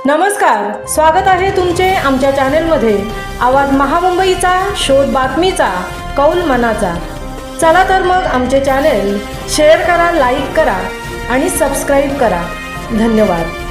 नमस्कार, स्वागत आहे तुमचे आमच्या चॅनेलमध्ये। आवाज महामुंबईचा, शोध बातमीचा, कौल मनाचा। चला तर मग आमचे चॅनेल शेअर करा, लाईक करा आणि सबस्क्राईब करा। धन्यवाद।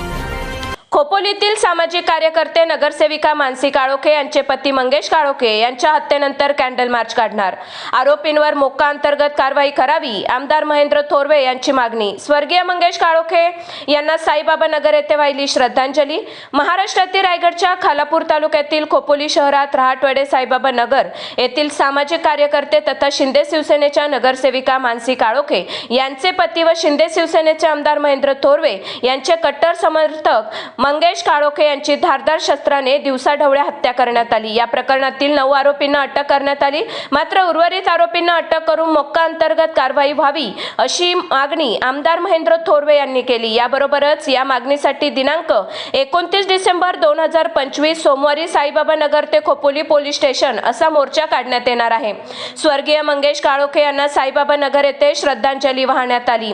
खोपोलीतील सामाजिक कार्यकर्ते नगरसेविका मानसी काळोखे यांचे पती मंगेश काळोखे यांच्या हत्येनंतर कॅन्डल मार्च काढणार। आरोपींवर मोक्का अंतर्गत कारवाई करावी, आमदार महेंद्र थोरवे यांची मागणी। स्वर्गीय मंगेश काळोखे यांना साईबाबा नगर येथे वाहिली श्रद्धांजली। महाराष्ट्रातील रायगडच्या खालापूर तालुक्यातील खोपोली शहरात रहाटवडे साईबाबा नगर येथील सामाजिक कार्यकर्ते तथा शिंदे शिवसेनेच्या नगरसेविका मानसी काळोखे यांचे पती व शिंदे शिवसेनेचे आमदार महेंद्र थोरवे यांचे कट्टर समर्थक मंगेश काळोखे यांची धारदार शस्त्राने दिवसाढवळ्या हत्या करण्यात आली। या प्रकरणातील 9 आरोपींना अटक करण्यात आली, मात्र उर्वरित आरोपींना अटक करून मोक्का अंतर्गत कारवाई व्हावी अशी मागणी आमदार महेंद्र थोरवे यांनी केली। याबरोबरच या मागणीसाठी दिनांक 29 डिसेंबर 2025 सोमवारी साईबाबा नगर ते खोपोली पोलीस स्टेशन असा मोर्चा काढण्यात येणार आहे। स्वर्गीय मंगेश काळोखे यांना साईबाबा नगर येथे श्रद्धांजली वाहण्यात आली।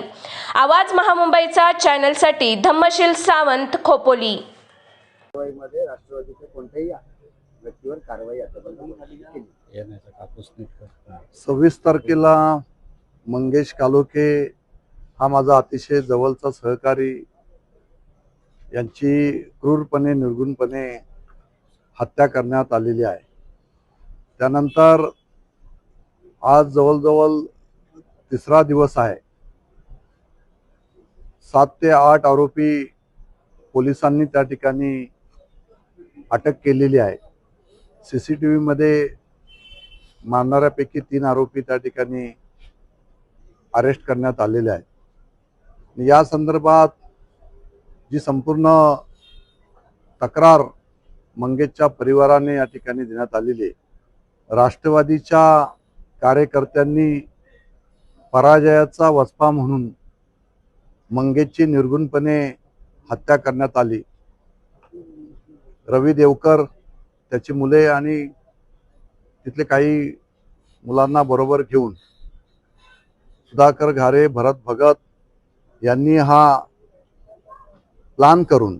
आवाज महामुंबईचा चॅनलसाठी धम्मशील सावंत, खोपोली। मध्ये राष्ट्रवादीच्या कोणत्याही व्यक्तीवर कारवाई केली। 26 तारखेला मंगेश काळोखे हा माझा अतिशय जवळचा सहकारी यांची क्रूरपणे निर्गुणपणे हत्या करण्यात आलेली आहे। त्यानंतर आज जवळजवळ तिसरा दिवस आहे। 7 ते 8 आरोपी पोलिसांनी त्या ठिकाणी अटक केलेली आहे। सीसीटीव्ही मध्ये मारणाऱ्यापैकी 3 आरोपी त्या ठिकाणी अरेस्ट करण्यात आलेले आहेत। या संदर्भात जी संपूर्ण तक्रार मंगेशच्या परिवाराने या ठिकाणी देण्यात आलेली आहे, राष्ट्रवादीच्या कार्यकर्त्यांनी पराजयाचा वचपा म्हणून मंगेशची निर्गुणपणे हत्या करण्यात आली। रवी देवकर, त्याची मुले आणि तिथले काही मुलांना बरोबर घेऊन सुधाकर घारे, भरत भगत यांनी हा प्लान करून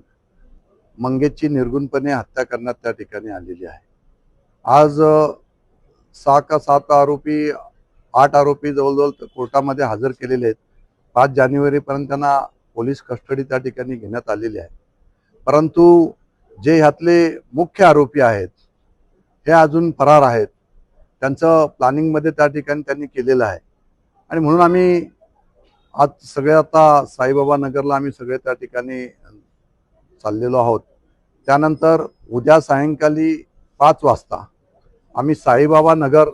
मंगेशची निर्गुणपणे हत्या करण्यात त्या ठिकाणी आलेली आहे। आज 6 का 7 आरोपी 8 आरोपी जवळजवळ कोर्टामध्ये हजर केलेले आहेत। 5 जानेवारीपर्यंत त्यांना पोलीस कस्टडी त्या ठिकाणी घेण्यात आलेली आहे। परंतु जे ह्यातले मुख्य आरोपी आहेत हे अजून फरार आहेत। त्यांचं प्लॅनिंगमध्ये त्या ठिकाणी त्यांनी केलेलं आहे आणि म्हणून आम्ही आज सगळे आता साईबाबा नगरला आम्ही सगळे त्या ठिकाणी चाललेलो आहोत। त्यानंतर उद्या सायंकाळी 5 वाजता आम्ही साईबाबा नगर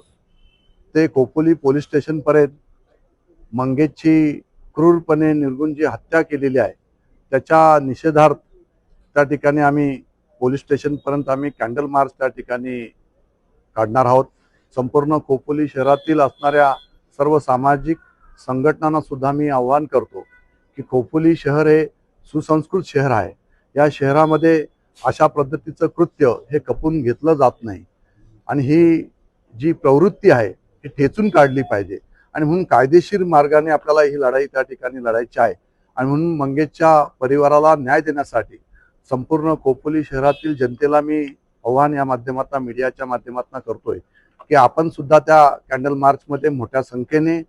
ते खोपोली पोलीस स्टेशनपर्यंत मंगेशची क्रूरपणे निर्गुण जी हत्या केलेली आहे त्याच्या निषेधार्थ त्या ठिकाणी आम्ही पोलीस स्टेशनपर्यंत आम्ही कॅन्डल मार्च त्या ठिकाणी काढणार आहोत। संपूर्ण खोपोली शहरातील असणाऱ्या सर्व सामाजिक संघटनांना सुद्धा मी आवाहन करतो की खोपोली शहर हे सुसंस्कृत शहर आहे। या शहरामध्ये अशा पद्धतीचं कृत्य हे खपून घेतलं जात नाही आणि ही जी प्रवृत्ती आहे ही ठेचून काढली पाहिजे आणि म्हणून कायदेशीर मार्गाने आपल्याला ही लढाई त्या ठिकाणी लढायची आहे। आणि म्हणून मंगेशच्या परिवाराला न्याय देण्यासाठी संपूर्ण खोपोली शहरातील जनतेला मी आव्हान या माध्यमातून, मीडियाच्या माध्यमातून करतोय की आपण सुद्धा त्या कॅन्डल मार्चमध्ये मोठ्या संख्येने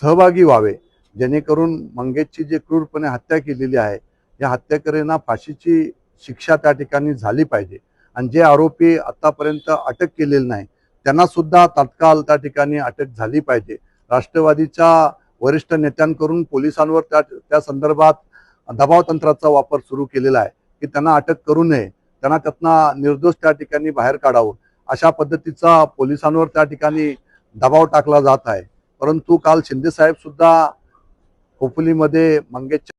सहभागी व्हावे, जेणेकरून मंगेशची जी क्रूरपणे हत्या केलेली आहे या हत्याकऱ्यांना फाशीची शिक्षा त्या ठिकाणी झाली पाहिजे आणि जे आरोपी आतापर्यंत अटक केलेले नाही त्यांना सुद्धा तात्काळ त्या ठिकाणी अटक झाली पाहिजे। राष्ट्रवादीच्या वरिष्ठ नेत्यांकडून पोलिसांवर त्या संदर्भात दबाव तंत्राचा वापर सुरू केलेला आहे की त्यांना अटक करू नये, त्यांना त्यातनं निर्दोष त्या ठिकाणी बाहेर काढावं अशा पद्धतीचा पोलिसांवर त्या ठिकाणी दबाव टाकला जात आहे। परंतु काल शिंदे साहेब सुद्धा खोपोलीमध्ये मंगेशच्या